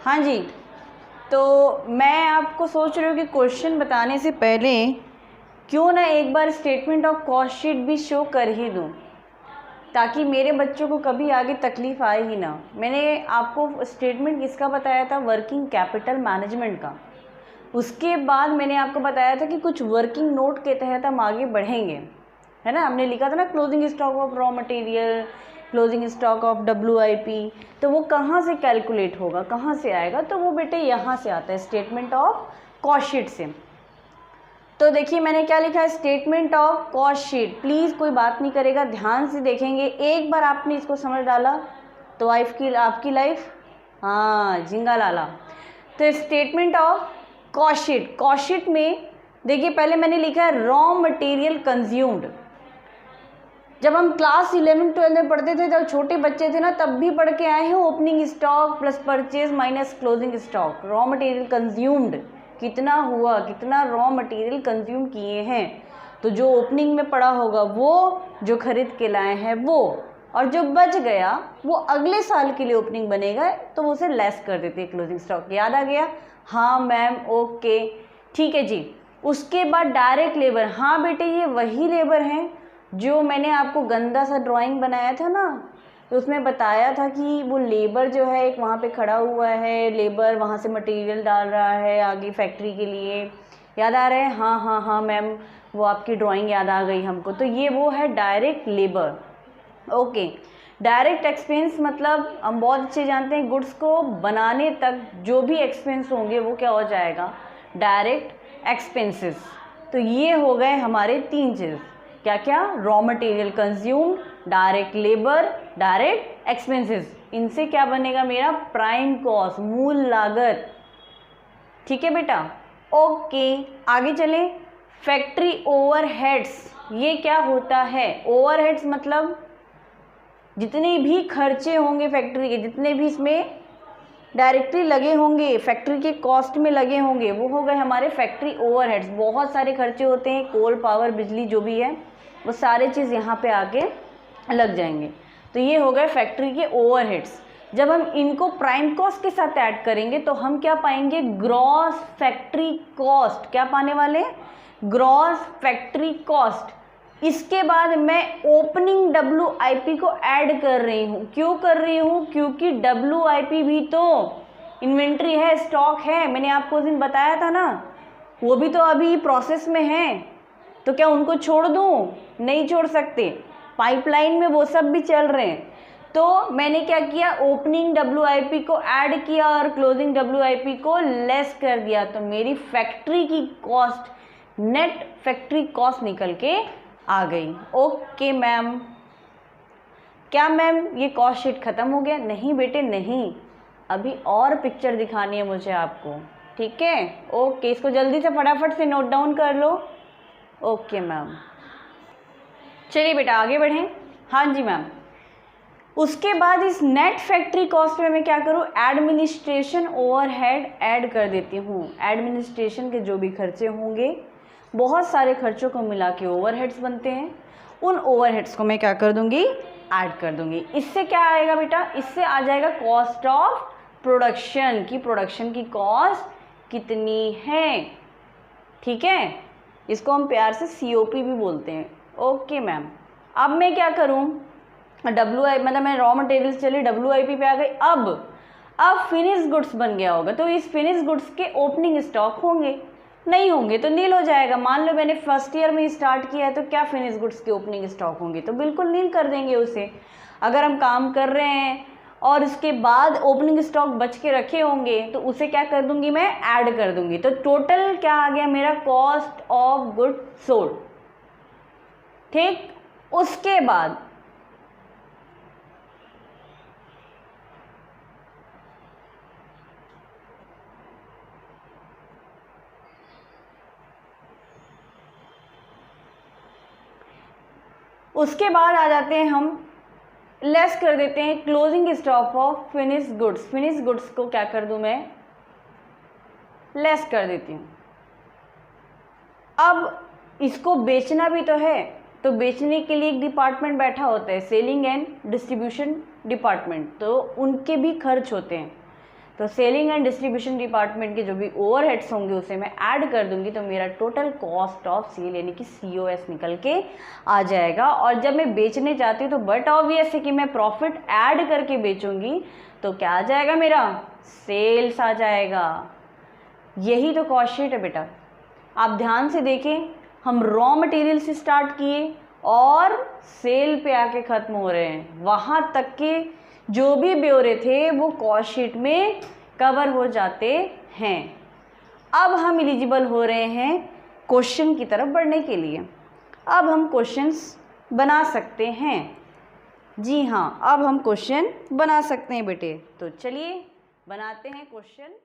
हाँ जी, तो मैं आपको सोच रही हूँ कि क्वेश्चन बताने से पहले क्यों ना एक बार स्टेटमेंट ऑफ कॉस्ट शीट भी शो कर ही दूँ, ताकि मेरे बच्चों को कभी आगे तकलीफ़ आए ही ना। मैंने आपको स्टेटमेंट किसका बताया था? वर्किंग कैपिटल मैनेजमेंट का। उसके बाद मैंने आपको बताया था कि कुछ वर्किंग नोट के तहत हम आगे बढ़ेंगे, है ना। हमने लिखा था ना closing stock of raw material, closing stock of WIP, तो वो कहाँ से कैलकुलेट होगा, कहाँ से आएगा? तो वो बेटे यहाँ से आता है, स्टेटमेंट ऑफ कॉस्ट शीट से। तो देखिए मैंने क्या लिखा है, statement of cost sheet. Please कोई बात नहीं करेगा, ध्यान से देखेंगे। एक बार आपने इसको समझ डाला तो आपकी लाइफ हाँ झिंगा लाला। तो statement of cost sheet, cost sheet में देखिए पहले मैंने लिखा है रॉ मटेरियल कंज्यूम्ड। जब हम क्लास 11-12 में पढ़ते थे, जब छोटे बच्चे थे ना, तब भी पढ़ के आए हैं opening stock plus purchase minus closing stock. Raw material consumed कितना हुआ, कितना रॉ मटेरियल कंज्यूम किए हैं, तो जो ओपनिंग में पड़ा होगा वो, जो खरीद के लाए हैं वो, और जो बच गया वो अगले साल के लिए ओपनिंग बनेगा तो वो उसे लेस कर देते हैं क्लोजिंग स्टॉक। याद आ गया? हाँ मैम, ओके ठीक है जी। उसके बाद डायरेक्ट लेबर। हाँ बेटे, ये वही लेबर हैं जो मैंने आपको गंदा सा ड्राइंग बनाया था ना, तो उसमें बताया था कि वो लेबर जो है एक वहाँ पे खड़ा हुआ है, लेबर वहाँ से मटेरियल डाल रहा है आगे फैक्ट्री के लिए। याद आ रहा है? हाँ हाँ हाँ मैम, वो आपकी ड्राइंग याद आ गई हमको। तो ये वो है direct labour. Okay, direct expense मतलब हम बहुत अच्छे जानते हैं, गुड्स को बनाने तक जो भी एक्सपेंस होंगे वो क्या हो जाएगा? Direct expenses. तो ये हो गए हमारे 3 चीज़। क्या क्या? Raw material consume, direct labour, direct expenses. इनसे क्या बनेगा मेरा? प्राइम कॉस्ट, मूल लागत। ठीक है बेटा, ओके आगे चलें। फैक्ट्री ओवरहेड्स, ये क्या होता है? ओवरहेड्स मतलब जितने भी खर्चे होंगे फैक्ट्री के, जितने भी इसमें डायरेक्टली लगे होंगे, फैक्ट्री के कॉस्ट में लगे होंगे, वो हो गए हमारे फैक्ट्री ओवरहेड्स। बहुत सारे खर्चे होते हैं, कोल, पावर, बिजली जो भी है, वो सारे चीज़ यहाँ पे आके लग जाएंगे। तो ये हो गए फैक्ट्री के ओवरहेड्स। जब हम इनको प्राइम कॉस्ट के साथ ऐड करेंगे तो हम क्या पाएंगे? Gross factory cost. क्या पाने वाले? Gross factory cost. इसके बाद मैं ओपनिंग WIP को ऐड कर रही हूँ। क्यों कर रही हूँ? क्योंकि WIP भी तो इन्वेंट्री है, स्टॉक है। मैंने आपको उस दिन बताया था ना, वो भी तो अभी प्रोसेस में है। तो क्या उनको छोड़ दूँ? नहीं छोड़ सकते, पाइपलाइन में वो सब भी चल रहे हैं। तो मैंने क्या किया? ओपनिंग WIP को ऐड किया और क्लोजिंग WIP को लेस कर दिया। तो मेरी फैक्ट्री की कॉस्ट, नेट फैक्ट्री कॉस्ट निकल के आ गई। Okay ma'am. क्या मैम ये कॉस्ट शीट ख़त्म हो गया? नहीं बेटे नहीं, अभी और पिक्चर दिखानी है मुझे आपको। ठीक है, ओके, इसको जल्दी से फटाफट से नोट डाउन कर लो। ओके मैम, चलिए बेटा आगे बढ़ें। हाँ जी मैम। उसके बाद इस नेट फैक्ट्री कॉस्ट में मैं क्या करूँ? एडमिनिस्ट्रेशन ओवरहेड ऐड कर देती हूँ। एडमिनिस्ट्रेशन के जो भी खर्चे होंगे, बहुत सारे खर्चों को मिला के ओवरहेड्स बनते हैं, उन ओवरहेड्स को मैं क्या कर दूंगी? ऐड कर दूंगी। इससे क्या आएगा बेटा? इससे आ जाएगा कॉस्ट ऑफ प्रोडक्शन, की प्रोडक्शन की कॉस्ट कितनी है। ठीक है, इसको हम प्यार से COP भी बोलते हैं। Okay ma'am. अब मैं क्या करूँ? मतलब मैं रॉ मटेरियल चलिए WIP पे आ गई। अब फिनिश गुड्स बन गया होगा, तो इस फिनिश गुड्स के ओपनिंग स्टॉक होंगे? नहीं होंगे, तो नील हो जाएगा। मान लो मैंने फर्स्ट ईयर में स्टार्ट किया है, तो क्या फिनिश गुड्स के ओपनिंग स्टॉक होंगे? तो बिल्कुल नील कर देंगे उसे। अगर हम काम कर रहे हैं और उसके बाद ओपनिंग स्टॉक बच के रखे होंगे, तो उसे क्या कर दूंगी? मैं ऐड कर दूंगी। तो टोटल क्या आ गया मेरा? Cost of good sold. ठीक, उसके बाद आ जाते हैं हम, लेस कर देते हैं closing stock of finish goods. Finish goods को क्या कर दूं? मैं लेस कर देती हूँ। अब इसको बेचना भी तो है, तो बेचने के लिए एक डिपार्टमेंट बैठा होता है, सेलिंग एंड डिस्ट्रीब्यूशन डिपार्टमेंट, तो उनके भी खर्च होते हैं। तो सेलिंग एंड डिस्ट्रीब्यूशन डिपार्टमेंट के जो भी ओवरहेड्स होंगे उसे मैं ऐड कर दूंगी, तो मेरा टोटल कॉस्ट ऑफ सेल यानी कि COS निकल के आ जाएगा। और जब मैं बेचने जाती हूँ तो बट ऑब्वियस है कि मैं प्रॉफिट ऐड करके बेचूंगी, तो क्या आ जाएगा मेरा, सेल्स आ जाएगा। यही तो कॉस्ट शीट है बेटा। आप ध्यान से देखें, हम रॉ मटेरियल से स्टार्ट किए और सेल पे आके ख़त्म हो रहे हैं, वहाँ तक के जो भी ब्यौरे थे वो कॉस्ट शीट में कवर हो जाते हैं। अब हम एलिजिबल हो रहे हैं क्वेश्चन की तरफ बढ़ने के लिए। अब हम क्वेश्चंस बना सकते हैं। जी हाँ, अब हम क्वेश्चन बना सकते हैं बेटे। तो चलिए बनाते हैं क्वेश्चन।